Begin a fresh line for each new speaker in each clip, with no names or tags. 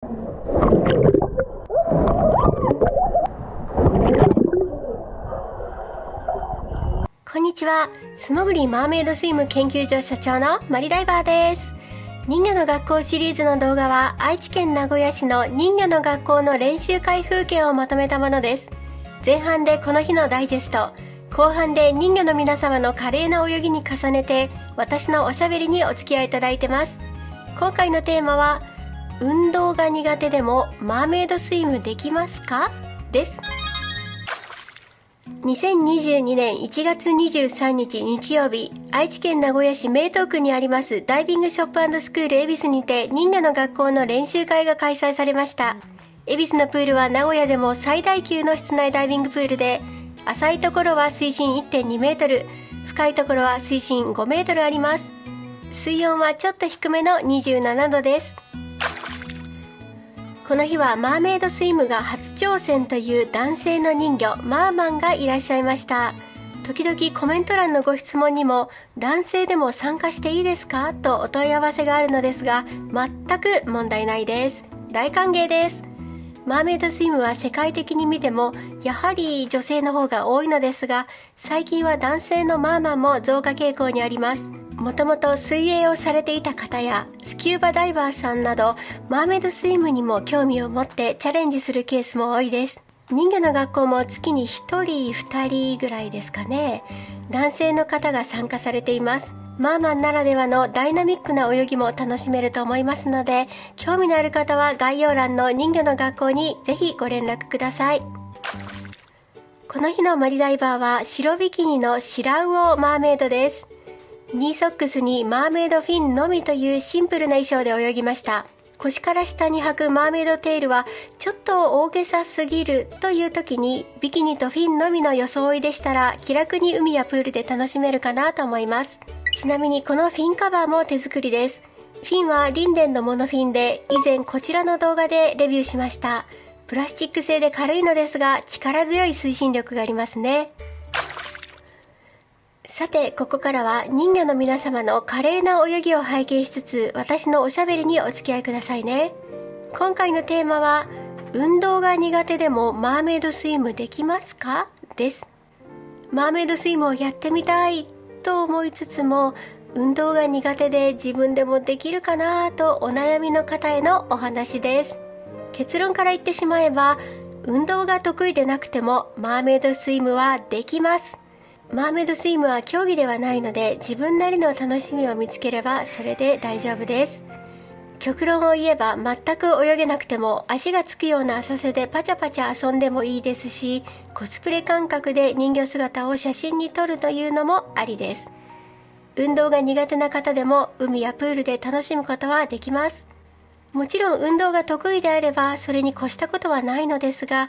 こんにちは。素潜りマーメイドスイム研究所所長のマリダイバーです。人魚の学校シリーズの動画は愛知県名古屋市の人魚の学校の練習会風景をまとめたものです。前半でこの日のダイジェスト、後半で人魚の皆様の華麗な泳ぎに重ねて私のおしゃべりにお付き合いいただいてます。今回のテーマは運動が苦手でもマーメイドスイムできますか？です。2022年1月23日日曜日、愛知県名古屋市名東区にありますダイビングショップ&スクール恵比寿にて人魚の学校の練習会が開催されました。恵比寿のプールは名古屋でも最大級の室内ダイビングプールで、浅いところは水深 1.2 メートル、深いところは水深5メートルあります。水温はちょっと低めの27度です。この日はマーメイドスイムが初挑戦という男性の人魚マーマンがいらっしゃいました。時々コメント欄のご質問にも男性でも参加していいですかとお問い合わせがあるのですが、全く問題ないです。大歓迎です。マーメイドスイムは世界的に見てもやはり女性の方が多いのですが、最近は男性のマーマンも増加傾向にあります。もともと水泳をされていた方やスキューバダイバーさんなどマーメイドスイムにも興味を持ってチャレンジするケースも多いです。人魚の学校も月に1人2人ぐらいですかね、男性の方が参加されています。マーマンならではのダイナミックな泳ぎも楽しめると思いますので、興味のある方は概要欄の人魚の学校にぜひご連絡ください。この日のマリダイバーは白ビキニの白魚マーメイドです。ニーソックスにマーメイドフィンのみというシンプルな衣装で泳ぎました。腰から下に履くマーメイドテールはちょっと大げさすぎるという時にビキニとフィンのみの装いでしたら気楽に海やプールで楽しめるかなと思います。ちなみにこのフィンカバーも手作りです。フィンはリンデンのモノフィンで以前こちらの動画でレビューしました。プラスチック製で軽いのですが力強い推進力がありますね。さて、ここからは人魚の皆様の華麗な泳ぎを拝見しつつ私のおしゃべりにお付き合いくださいね。今回のテーマは運動が苦手でもマーメイドスイムできますか？です。マーメイドスイムをやってみたいと思いつつも運動が苦手で自分でもできるかなとお悩みの方へのお話です。結論から言ってしまえば運動が得意でなくてもマーメイドスイムはできます。マーメイドスイムは競技ではないので自分なりの楽しみを見つければそれで大丈夫です。極論を言えば全く泳げなくても足がつくような浅瀬でパチャパチャ遊んでもいいですし、コスプレ感覚で人魚姿を写真に撮るというのもありです。運動が苦手な方でも海やプールで楽しむことはできます。もちろん運動が得意であればそれに越したことはないのですが、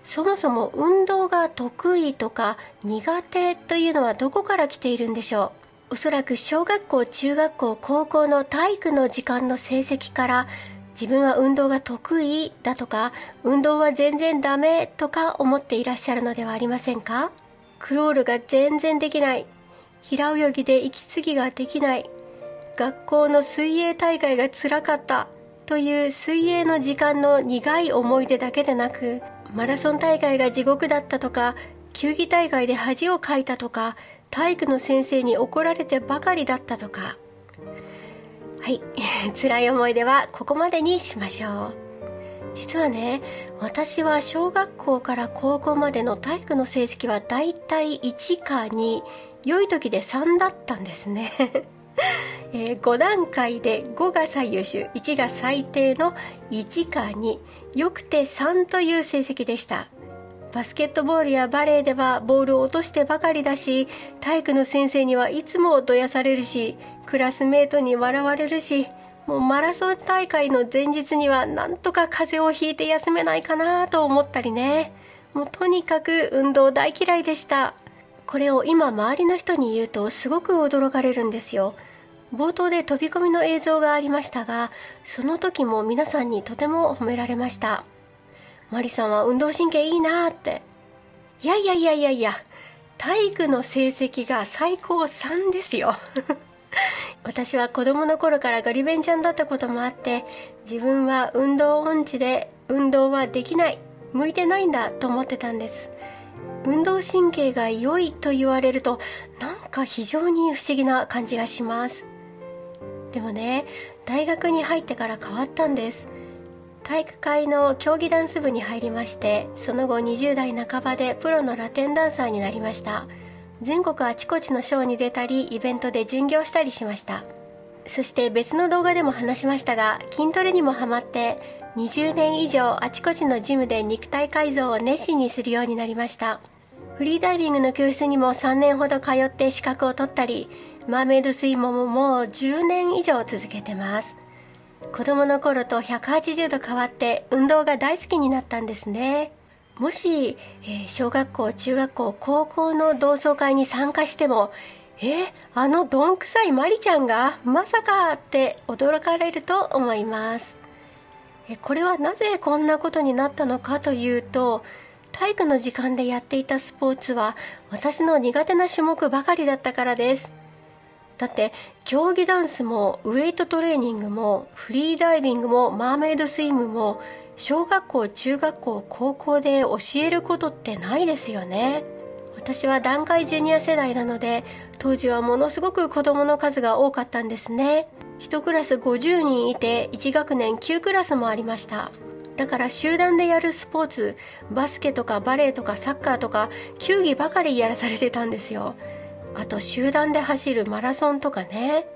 そもそも運動が得意とか苦手というのはどこから来ているんでしょう。おそらく小学校、中学校、高校の体育の時間の成績から自分は運動が得意だとか運動は全然ダメとか思っていらっしゃるのではありませんか？クロールが全然できない、平泳ぎで息継ぎができない、学校の水泳大会がつらかったという水泳の時間の苦い思い出だけでなく、マラソン大会が地獄だったとか、球技大会で恥をかいたとか、体育の先生に怒られてばかりだったとか。はい辛い思い出はここまでにしましょう。実はね、私は小学校から高校までの体育の成績はだいたい1か2、良い時で3だったんですね5段階で5が最優秀、1が最低の1か2、よくて3という成績でした。バスケットボールやバレーではボールを落としてばかりだし、体育の先生にはいつもどやされるし、クラスメートに笑われるし、もうマラソン大会の前日にはなんとか風邪をひいて休めないかなと思ったりね。もうとにかく運動大嫌いでした。これを今周りの人に言うとすごく驚かれるんですよ。冒頭で飛び込みの映像がありましたが、その時も皆さんにとても褒められました。マリさんは運動神経いいなって。いや、体育の成績が最高3ですよ私は子供の頃からガリ勉ちゃんだったこともあって、自分は運動音痴で運動はできない、向いてないんだと思ってたんです。運動神経が良いと言われると、なんか非常に不思議な感じがします。でもね、大学に入ってから変わったんです。体育会の競技ダンス部に入りまして、その後20代半ばでプロのラテンダンサーになりました。全国あちこちのショーに出たり、イベントで巡業したりしました。そして別の動画でも話しましたが、筋トレにもハマって20年以上あちこちのジムで肉体改造を熱心にするようになりました。フリーダイビングの教室にも3年ほど通って資格を取ったり、マーメイドスイムももう10年以上続けてます。子供の頃と180度変わって運動が大好きになったんですね。もし、小学校、中学校、高校の同窓会に参加しても、あのどんくさいマリちゃんがまさかって驚かれると思います。これはなぜこんなことになったのかというと、体育の時間でやっていたスポーツは私の苦手な種目ばかりだったからです。だって競技ダンスもウェイトトレーニングもフリーダイビングもマーメイドスイムも小学校、中学校、高校で教えることってないですよね。私は団塊ジュニア世代なので、当時はものすごく子供の数が多かったんですね。1クラス50人いて1学年9クラスもありました。だから集団でやるスポーツ、バスケとかバレーとかサッカーとか球技ばかりやらされてたんですよ。あと集団で走るマラソンとかね。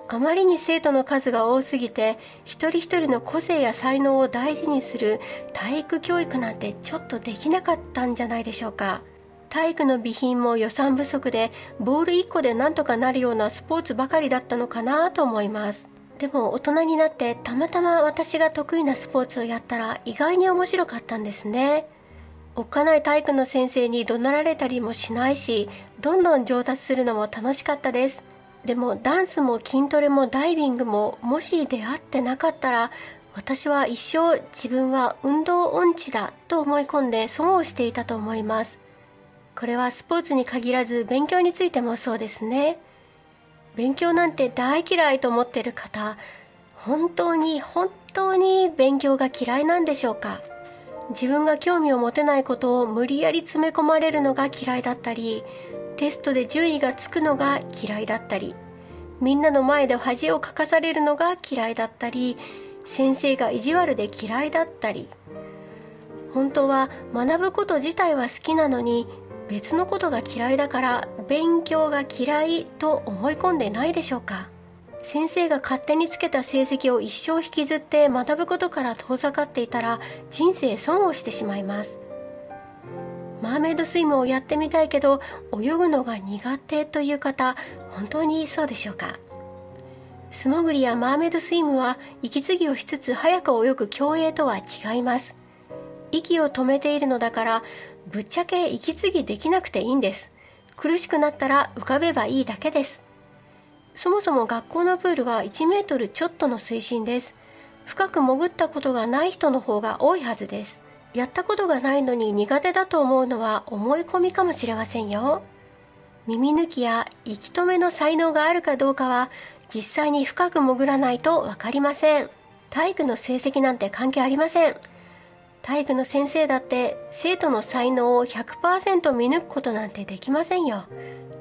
あまりに生徒の数が多すぎて、一人一人の個性や才能を大事にする体育教育なんてちょっとできなかったんじゃないでしょうか。体育の備品も予算不足で、ボール1個でなんとかなるようなスポーツばかりだったのかなと思います。でも大人になってたまたま私が得意なスポーツをやったら意外に面白かったんですね。おっかない体育の先生に怒鳴られたりもしないし、どんどん上達するのも楽しかったです。でもダンスも筋トレもダイビングももし出会ってなかったら、私は一生自分は運動音痴だと思い込んで損をしていたと思います。これはスポーツに限らず勉強についてもそうですね。勉強なんて大嫌いと思っている方、本当に勉強が嫌いなんでしょうか。自分が興味を持てないことを無理やり詰め込まれるのが嫌いだったり、テストで順位がつくのが嫌いだったり、みんなの前で恥をかかされるのが嫌いだったり、先生が意地悪で嫌いだったり、本当は学ぶこと自体は好きなのに、別のことが嫌いだから勉強が嫌いと思い込んでないでしょうか。先生が勝手につけた成績を一生引きずって学ぶことから遠ざかっていたら、人生損をしてしまいます。マーメイドスイムをやってみたいけど泳ぐのが苦手という方、本当にそうでしょうか。素潜りやマーメイドスイムは息継ぎをしつつ早く泳ぐ競泳とは違います。息を止めているのだから、ぶっちゃけ息継ぎできなくていいんです。苦しくなったら浮かべばいいだけです。そもそも学校のプールは1メートルちょっとの水深です。深く潜ったことがない人の方が多いはずです。やったことがないのに苦手だと思うのは思い込みかもしれませんよ。耳抜きや息止めの才能があるかどうかは実際に深く潜らないとわかりません。体育の成績なんて関係ありません。体育の先生だって生徒の才能を 100% 見抜くことなんてできませんよ。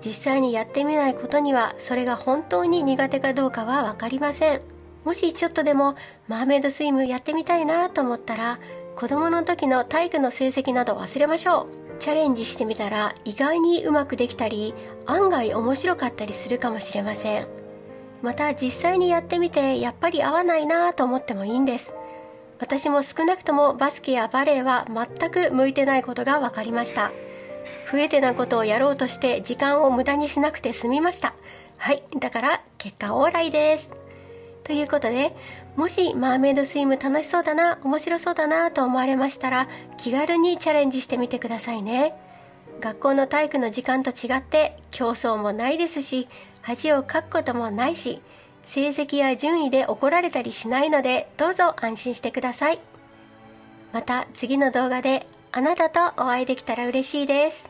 実際にやってみないことにはそれが本当に苦手かどうかはわかりません。もしちょっとでもマーメイドスイムやってみたいなと思ったら、子供の時の体育の成績など忘れましょう。チャレンジしてみたら意外にうまくできたり、案外面白かったりするかもしれません。また実際にやってみてやっぱり合わないなと思ってもいいんです。私も少なくともバスケやバレーは全く向いてないことが分かりました。不得手なことをやろうとして時間を無駄にしなくて済みました。はい、だから結果オーライです。ということで、もしマーメイドスイム楽しそうだな、面白そうだなと思われましたら、気軽にチャレンジしてみてくださいね。学校の体育の時間と違って競争もないですし、恥をかくこともないし、成績や順位で怒られたりしないので、どうぞ安心してください。また次の動画であなたとお会いできたら嬉しいです。